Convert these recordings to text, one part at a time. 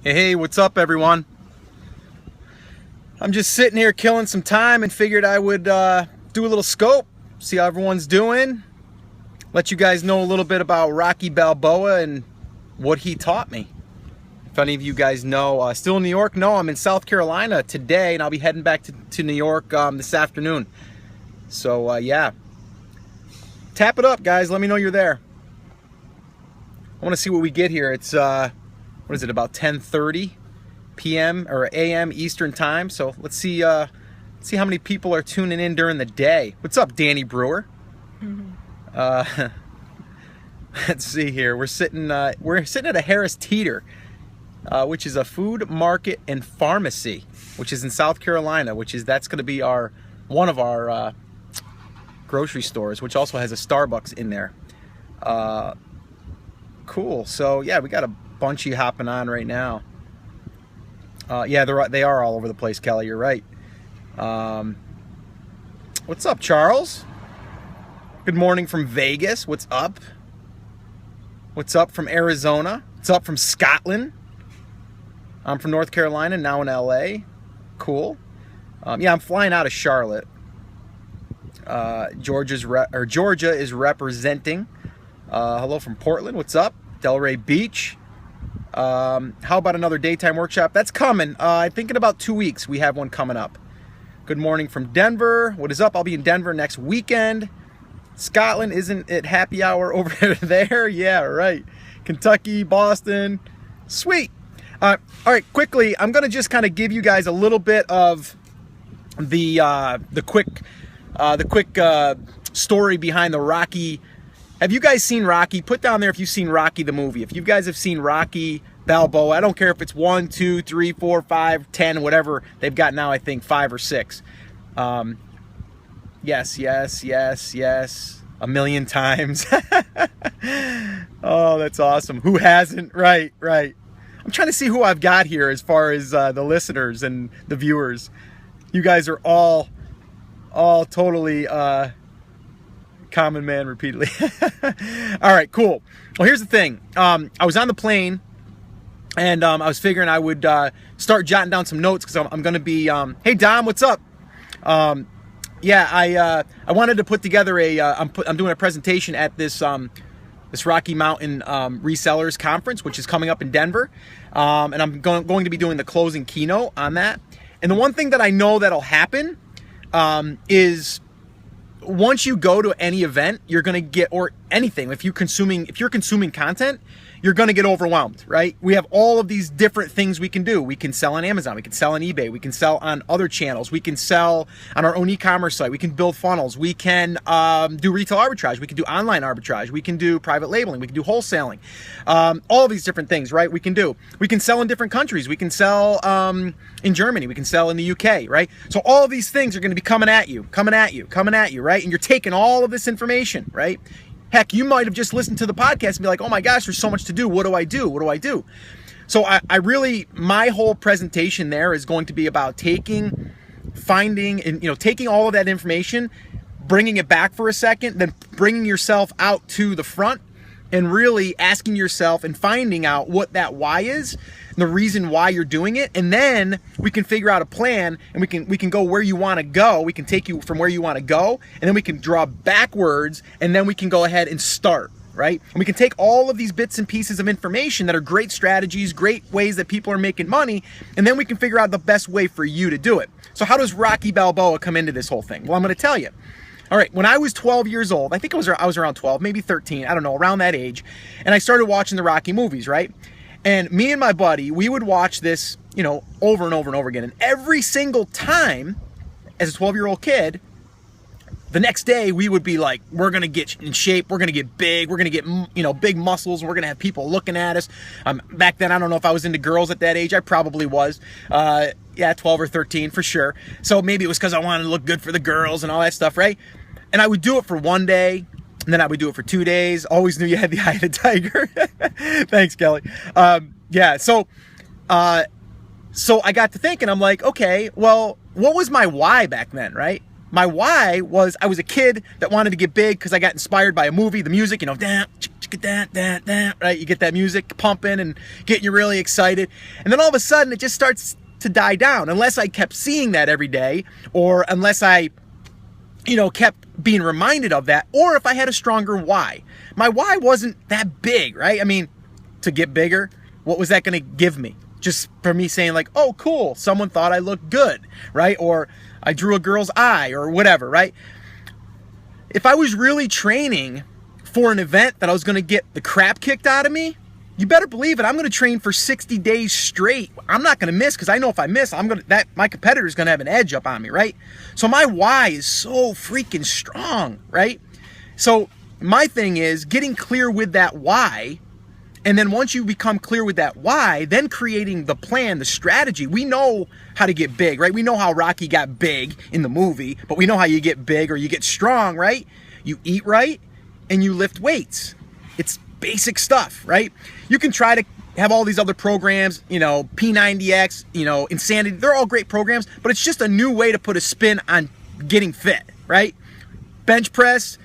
Hey, what's up, everyone? I'm just sitting here killing some time and figured I would do a little scope, see how everyone's doing, let you guys know a little bit about Rocky Balboa and what he taught me. If any of you guys know, still in New York? No, I'm in South Carolina today, and I'll be heading back to New York this afternoon. So, yeah. Tap it up, guys. Let me know you're there. I want to see what we get here. It's, what is it, about 10:30 p.m. or a.m. Eastern time. So let's see how many people are tuning in during the day. What's up, Danny Brewer? Let's see here. We're sitting at a Harris Teeter, which is a food market and pharmacy, which is in South Carolina. That's going to be one of our grocery stores, which also has a Starbucks in there. Cool. So yeah, we got a bunch of you hopping on right now. Yeah, they are all over the place, Kelly. You're right. What's up, Charles? Good morning from Vegas. What's up? What's up from Arizona? What's up from Scotland? I'm from North Carolina, now in LA. Cool. Yeah, I'm flying out of Charlotte. Georgia is representing. Hello from Portland. What's up? Delray Beach. How about another daytime workshop? That's coming. I think in about 2 weeks we have one coming up. Good morning from Denver. What is up? I'll be in Denver next weekend. Scotland, isn't it happy hour over there? Yeah, right. Kentucky, Boston. Sweet. All right, quickly, I'm going to just kind of give you guys a little bit of the quick story behind the Rocky. Have you guys seen Rocky? Put down there if you've seen Rocky the movie. If you guys have seen Rocky Balboa, I don't care if it's 1, 2, 3, 4, 5, 10, whatever they've got now, I think 5 or 6. Yes, a million times. Oh, that's awesome. Who hasn't? Right. I'm trying to see who I've got here as far as the listeners and the viewers. You guys are all totally common man repeatedly. All right, cool. Well, here's the thing. I was on the plane, and I was figuring I would start jotting down some notes because I'm going to be. Hey, Dom, what's up? Yeah, I wanted to put together I'm doing a presentation at this Rocky Mountain Resellers Conference, which is coming up in Denver, and I'm going to be doing the closing keynote on that. And the one thing that I know that'll happen is once you go to any event, you're going to get, or anything, if you're consuming content, you're going to get overwhelmed, right? We have all of these different things we can do. We can sell on Amazon. We can sell on eBay. We can sell on other channels. We can sell on our own e-commerce site. We can build funnels. We can do retail arbitrage. We can do online arbitrage. We can do private labeling. We can do wholesaling. All these different things, right? We can sell in different countries. We can sell in Germany. We can sell in the UK, right? So all of these things are going to be coming at you, right? And you're taking all of this information, right? Heck, you might have just listened to the podcast and be like, oh my gosh, there's so much to do. What do I do? So my whole presentation there is going to be about taking all of that information, bringing it back for a second, then bringing yourself out to the front and really asking yourself and finding out what that why is, the reason why you're doing it, and then we can figure out a plan, and we can go where you want to go. We can take you from where you want to go, and then we can draw backwards, and then we can go ahead and start, right? And we can take all of these bits and pieces of information that are great strategies, great ways that people are making money, and then we can figure out the best way for you to do it. So how does Rocky Balboa come into this whole thing? Well, I'm going to tell you. All right, when I was 12 years old, I think I was around 12, maybe 13, I don't know, around that age, and I started watching the Rocky movies, right? And me and my buddy, we would watch this, over and over and over again. And every single time, as a 12-year-old kid, the next day we would be like, we're going to get in shape, we're going to get big, we're going to get, big muscles, and we're going to have people looking at us. Back then, I don't know if I was into girls at that age. I probably was. Yeah, 12 or 13 for sure. So maybe it was because I wanted to look good for the girls and all that stuff, right? And I would do it for one day, and then I would do it for 2 days. Always knew you had the eye of the tiger. Thanks, Kelly. Yeah, so I got to thinking, I'm like, okay, well, what was my why back then, right? My why was I was a kid that wanted to get big because I got inspired by a movie, the music, right? You get that music pumping and getting you really excited. And then all of a sudden it just starts to die down, unless I kept seeing that every day, or unless I, kept being reminded of that, or if I had a stronger why. My why wasn't that big, right? I mean, to get bigger, what was that going to give me? Just for me saying like, oh, cool, someone thought I looked good, right? Or I drew a girl's eye or whatever, right? If I was really training for an event that I was going to get the crap kicked out of me, you better believe it. I'm going to train for 60 days straight. I'm not going to miss, because I know if I miss, my competitor's going to have an edge up on me, right? So my why is so freaking strong, right? So my thing is getting clear with that why. And then once you become clear with that why, then creating the plan, the strategy. We know how to get big, right? We know how Rocky got big in the movie, but we know how you get big or you get strong, right? You eat right and you lift weights. It's basic stuff, right? You can try to have all these other programs, P90X, Insanity. They're all great programs, but it's just a new way to put a spin on getting fit, right? Bench press,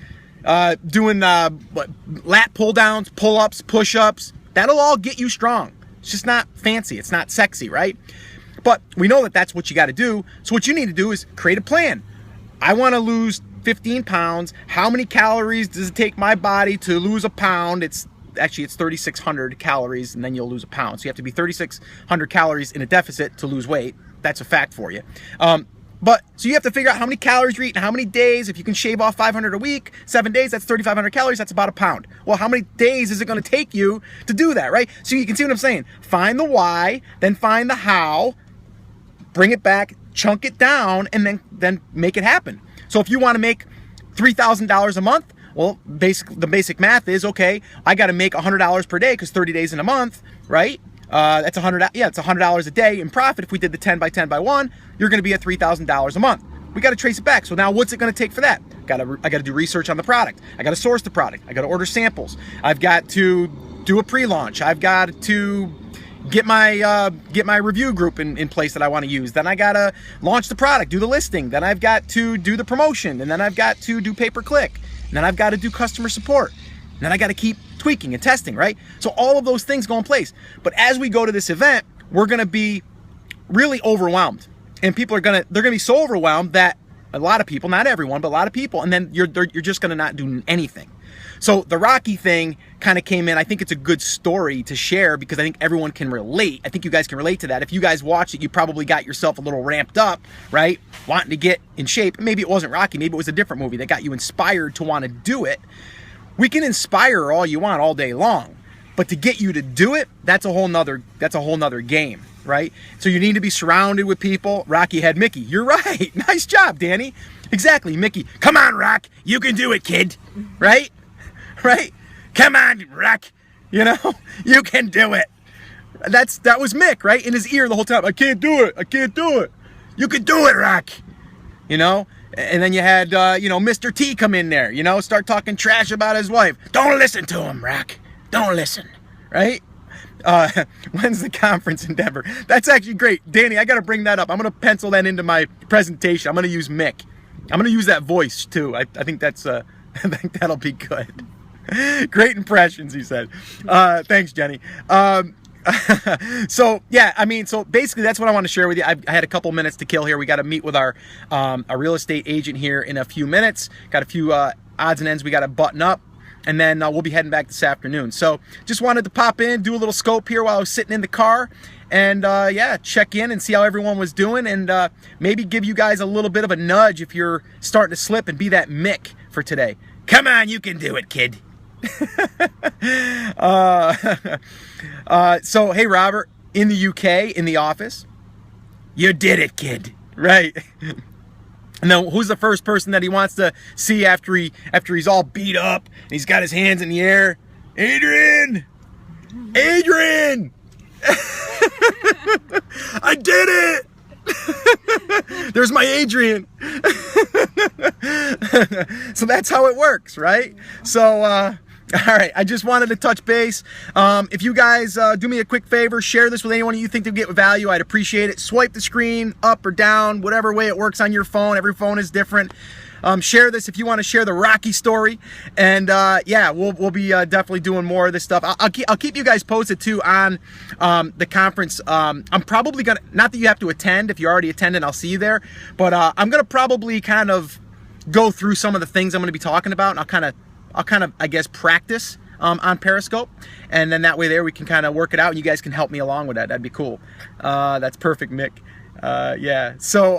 doing lat pull downs, pull-ups, push-ups. That'll all get you strong. It's just not fancy. It's not sexy, right? But we know that that's what you got to do. So what you need to do is create a plan. I want to lose 15 pounds. How many calories does it take my body to lose a pound? It's 3,600 calories, and then you'll lose a pound. So you have to be 3,600 calories in a deficit to lose weight. That's a fact for you. So you have to figure out how many calories you're eating, how many days. If you can shave off 500 a week, 7 days, that's 3,500 calories. That's about a pound. Well, how many days is it going to take you to do that, right? So you can see what I'm saying. Find the why, then find the how, bring it back, chunk it down, and then make it happen. So if you want to make $3,000 a month, well, the basic math is, okay, I got to make $100 per day because 30 days in a month, right? That's $100. Yeah, it's $100 a day in profit. If we did the 10 by 10 by 1, you're going to be at $3,000 a month. We got to trace it back. So now what's it going to take for that? I got to do research on the product. I got to source the product. I got to order samples. I've got to do a pre-launch. I've got to get my review group in place that I want to use. Then I got to launch the product, do the listing. Then I've got to do the promotion. And then I've got to do pay-per-click. And then I've got to do customer support. And then I got to keep tweaking and testing, right? So all of those things go in place. But as we go to this event, we're going to be really overwhelmed. And people they're going to be so overwhelmed that a lot of people, not everyone, but a lot of people, and then you're just going to not do anything. So the Rocky thing kind of came in. I think it's a good story to share because I think everyone can relate. I think you guys can relate to that. If you guys watched it, you probably got yourself a little ramped up, right? Wanting to get in shape. Maybe it wasn't Rocky. Maybe it was a different movie that got you inspired to want to do it. We can inspire all you want all day long, but to get you to do it, that's a whole nother game, right? So you need to be surrounded with people. Rocky had Mickey. You're right. Nice job, Danny. Exactly, Mickey. Come on, Rock. You can do it, kid. Right? Right? Come on, Rock. You can do it. That was Mick, right? In his ear the whole time. I can't do it. I can't do it. You can do it, Rock. And then you had, Mr. T come in there, start talking trash about his wife. Don't listen to him, Rock. Don't listen, right? When's the conference in Denver? That's actually great. Danny, I got to bring that up. I'm going to pencil that into my presentation. I'm going to use Mick. I'm going to use that voice, too. I think I think that'll be good. Great impressions, he said. Thanks, Jenny. So basically that's what I want to share with you. I had a couple minutes to kill here. We got to meet with our real estate agent here in a few minutes. Got a few odds and ends we got to button up, and then we'll be heading back this afternoon. So just wanted to pop in, do a little scope here while I was sitting in the car, and check in and see how everyone was doing, and maybe give you guys a little bit of a nudge if you're starting to slip, and be that Mick for today. Come on, you can do it, kid. So hey, Robert, in the UK, in the office, you did it, kid. Right? Now, who's the first person that he wants to see after he's all beat up and he's got his hands in the air? Adrian! I did it! There's my Adrian. So that's how it works, right? So all right, I just wanted to touch base. If you guys do me a quick favor, share this with anyone you think they'll get value, I'd appreciate it. Swipe the screen up or down, whatever way it works on your phone. Every phone is different. Share this if you want to share the Rocky story. And yeah, we'll be definitely doing more of this stuff. I'll keep you guys posted too on the conference. I'm probably gonna, not that you have to attend. If you already attended, I'll see you there. But I'm gonna probably kind of go through some of the things I'm gonna be talking about, and I'll kind of I guess practice on Periscope, and then that way there we can kind of work it out, and you guys can help me along with that. That'd be cool. That's perfect, Mick. Yeah, so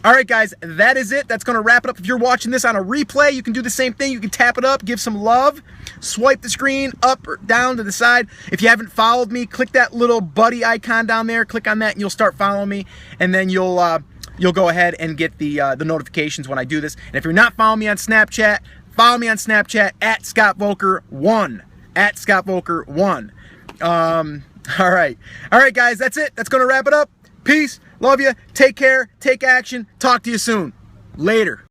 all right guys, that is it. That's gonna wrap it up. If you're watching this on a replay, you can do the same thing. You can tap it up, give some love, swipe the screen up or down to the side. If you haven't followed me, click that little buddy icon down there, click on that, and you'll start following me, and then you'll go ahead and get the notifications when I do this. And if you're not following me on Snapchat, follow me on Snapchat at ScottVolker1. At ScottVolker1. All right, guys, that's it. That's gonna wrap it up. Peace. Love you. Take care. Take action. Talk to you soon. Later.